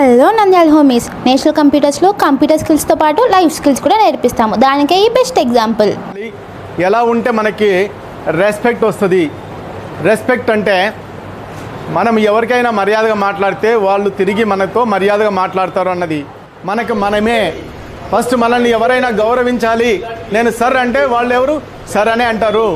Hello Nandyal హోమీస్, national కంప్యూటర్స్లో computer స్కిల్స్తో పాటు life skills కూడా నేర్పిస్తాము. దానికే ఈ బెస్ట్ ఎగ్జాంపుల్. ఎలా ఉంటే మనకి రెస్పెక్ట్ వస్తుంది. రెస్పెక్ట్ అంటే మనం ఎవరికైనా మర్యాదగా మాట్లాడితే వాళ్ళు తిరిగి మనతో మర్యాదగా మాట్లాడతారు అన్నది. మనమే ఫస్ట్ మనల్ని ఎవరైనా గౌరవించాలి. నేను సర్ అంటే వాళ్ళు ఎవరు సర్ అనే అంటారు.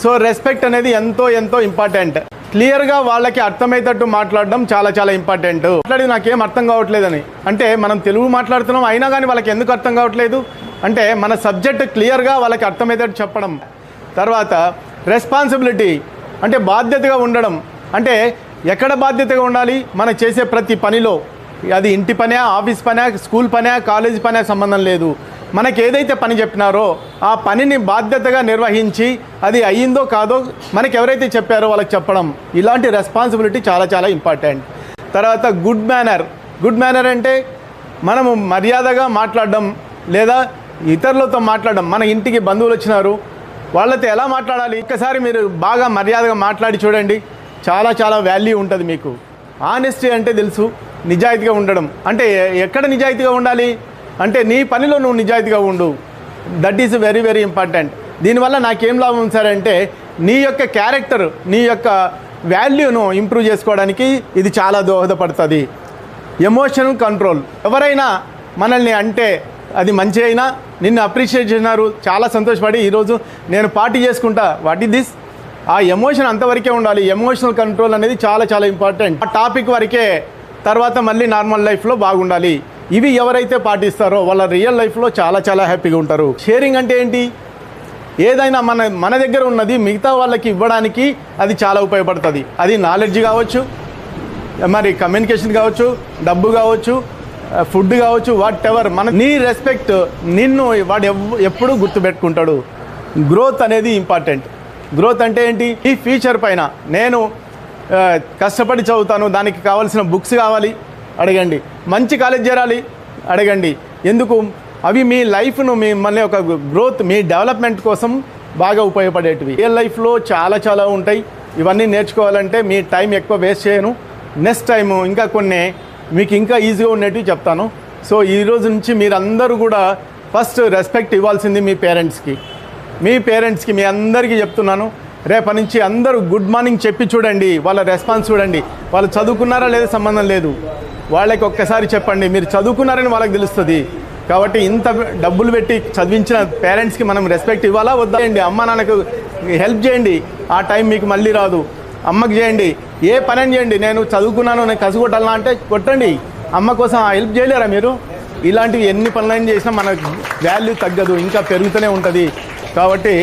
సో రెస్పెక్ట్ అనేది ఎంతో ఎంతో ఇంపార్టెంట్. క్లియర్గా వాళ్ళకి అర్థమయ్యేటట్టు మాట్లాడడం చాలా చాలా ఇంపార్టెంట్. మాట్లాడి నాకేం అర్థం కావట్లేదని అంటే మనం తెలుగు మాట్లాడుతున్నాం, అయినా కానీ వాళ్ళకి ఎందుకు అర్థం కావట్లేదు అంటే మన సబ్జెక్ట్ క్లియర్గా వాళ్ళకి అర్థమయ్యేటట్టు చెప్పడం. తర్వాత రెస్పాన్సిబిలిటీ అంటే బాధ్యతగా ఉండడం. అంటే ఎక్కడ బాధ్యతగా ఉండాలి? మనం చేసే ప్రతి పనిలో, అది ఇంటి పనే, ఆఫీస్ పనే, స్కూల్ పనే, కాలేజ్ పనే సంబంధం లేదు. మనకి ఏదైతే పని చెప్పినారో ఆ పనిని బాధ్యతగా నిర్వహించి అది అయ్యిందో కాదో మనకి ఎవరైతే చెప్పారో వాళ్ళకి చెప్పడం. ఇలాంటి రెస్పాన్సిబిలిటీ చాలా చాలా ఇంపార్టెంట్. తర్వాత గుడ్ మేనర్ అంటే మనము మర్యాదగా మాట్లాడడం, లేదా ఇతరులతో మాట్లాడడం. మన ఇంటికి బంధువులు వచ్చినారు, వాళ్ళతో ఎలా మాట్లాడాలి ఒక్కసారి మీరు బాగా మర్యాదగా మాట్లాడి చూడండి. చాలా చాలా వాల్యూ ఉంటుంది మీకు. ఆనెస్టీ అంటే తెలుసు, నిజాయితీగా ఉండడం. అంటే ఎక్కడ నిజాయితీగా ఉండాలి అంటే నీ పనిలో నువ్వు నిజాయితీగా ఉండు. That is very very important. దీనివల్ల నాకేం లాభం సార్ అంటే నీ యొక్క క్యారెక్టర్, నీ యొక్క వాల్యూను ఇంప్రూవ్ చేసుకోవడానికి ఇది చాలా దోహదపడుతుంది. Emotional control. ఎవరైనా మనల్ని అంటే అది మంచి అయినా నిన్ను అప్రిషియేట్ చేసినారు, చాలా సంతోషపడి ఈరోజు నేను పార్టీ చేసుకుంటా, వాట్ ఈస్ దిస్, ఆ ఎమోషన్ అంతవరకే ఉండాలి. ఎమోషనల్ కంట్రోల్ అనేది చాలా చాలా ఇంపార్టెంట్. ఆ టాపిక్ వరకే, తర్వాత మళ్ళీ నార్మల్ లైఫ్లో బాగుండాలి. ఇవి ఎవరైతే పాటిస్తారో వాళ్ళ రియల్ లైఫ్లో చాలా చాలా హ్యాపీగా ఉంటారు. షేరింగ్ అంటే ఏంటి? ఏదైనా మన దగ్గర ఉన్నది మిగతా వాళ్ళకి ఇవ్వడానికి అది చాలా ఉపయోగపడుతుంది. అది నాలెడ్జ్ కావచ్చు, మరి కమ్యూనికేషన్ కావచ్చు, డబ్బు కావచ్చు, ఫుడ్ కావచ్చు, వాట్ ఎవర్. నీ రెస్పెక్ట్ నిన్ను వాడు ఎప్పుడూ గుర్తుపెట్టుకుంటాడు. గ్రోత్ అనేది ఇంపార్టెంట్. గ్రోత్ అంటే ఏంటి? ఈ ఫ్యూచర్ పైన నేను కష్టపడి చదువుతాను, దానికి కావాల్సిన బుక్స్ కావాలి, అడగండి. మంచి కాలేజ్ చేరాలి, అడగండి. ఎందుకు? అవి మీ లైఫ్ను మిమ్మల్ని ఒక గ్రోత్, మీ డెవలప్మెంట్ కోసం బాగా ఉపయోగపడేటివి. రియల్ లైఫ్లో చాలా చాలా ఉంటాయి. ఇవన్నీ నేర్చుకోవాలంటే మీ టైం ఎక్కువ వేస్ట్ చేయను. నెక్స్ట్ టైము ఇంకా కొన్ని మీకు ఇంకా ఈజీగా ఉండేటివి చెప్తాను. సో ఈరోజు నుంచి మీరందరూ కూడా ఫస్ట్ రెస్పెక్ట్ ఇవ్వాల్సింది మీ పేరెంట్స్కి. మీ అందరికీ చెప్తున్నాను. రేపటి నుంచి అందరూ గుడ్ మార్నింగ్ చెప్పి చూడండి. వాళ్ళ రెస్పాన్స్ చూడండి. వాళ్ళు చదువుకున్నారా లేదా సంబంధం లేదు, వాళ్ళకి ఒక్కసారి చెప్పండి. మీరు చదువుకున్నారని వాళ్ళకి తెలుస్తుంది. కాబట్టి ఇంత డబ్బులు పెట్టి చదివించిన పేరెంట్స్కి మనం రెస్పెక్ట్ ఇవ్వాలా వద్దా? అమ్మ నాన్నకు హెల్ప్ చేయండి. ఆ టైం మీకు మళ్ళీ రాదు. అమ్మకి చేయండి. ఏ పని చేయండి. నేను చదువుకున్నాను, నేను కసుగొట్టాలన్నా అంటే కొట్టండి. అమ్మ కోసం హెల్ప్ చేయలేరా మీరు? ఇలాంటివి ఎన్ని పనులైనా చేసినా మనకు వాల్యూ తగ్గదు, ఇంకా పెరుగుతూనే ఉంటుంది. కాబట్టి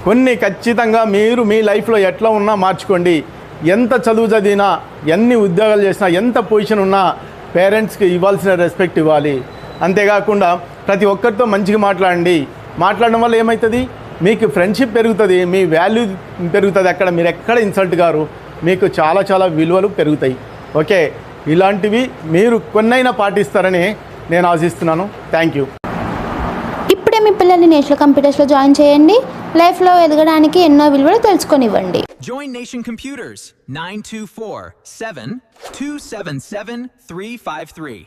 కొన్ని ఖచ్చితంగా మీరు మీ లైఫ్లో ఎట్లా ఉన్నా మార్చుకోండి. ఎంత చదువు చదివినా, ఎన్ని ఉద్యోగాలు చేసినా, ఎంత పొజిషన్ ఉన్నా పేరెంట్స్కి ఇవ్వాల్సిన రెస్పెక్ట్ ఇవ్వాలి. అంతేకాకుండా ప్రతి ఒక్కరితో మంచిగా మాట్లాడండి. మాట్లాడడం వల్ల ఏమవుతుంది? మీకు ఫ్రెండ్షిప్ పెరుగుతుంది, మీ వాల్యూ పెరుగుతుంది. అక్కడ మీరు ఎక్కడ ఇన్సల్ట్ గారు, మీకు చాలా చాలా విలువలు పెరుగుతాయి. ఓకే, ఇలాంటివి మీరు కొన్నైనా పాటిస్తారని నేను ఆశిస్తున్నాను. Thank you. ఇప్పుడే మీ పిల్లల్ని నేషనల్ కంప్యూటర్స్లో జాయిన్ చేయండి. లైఫ్లో ఎదగడానికి ఎన్నో విలువలు తెలుసుకొనివ్వండి. Join Nation Computers 924 7 277 353.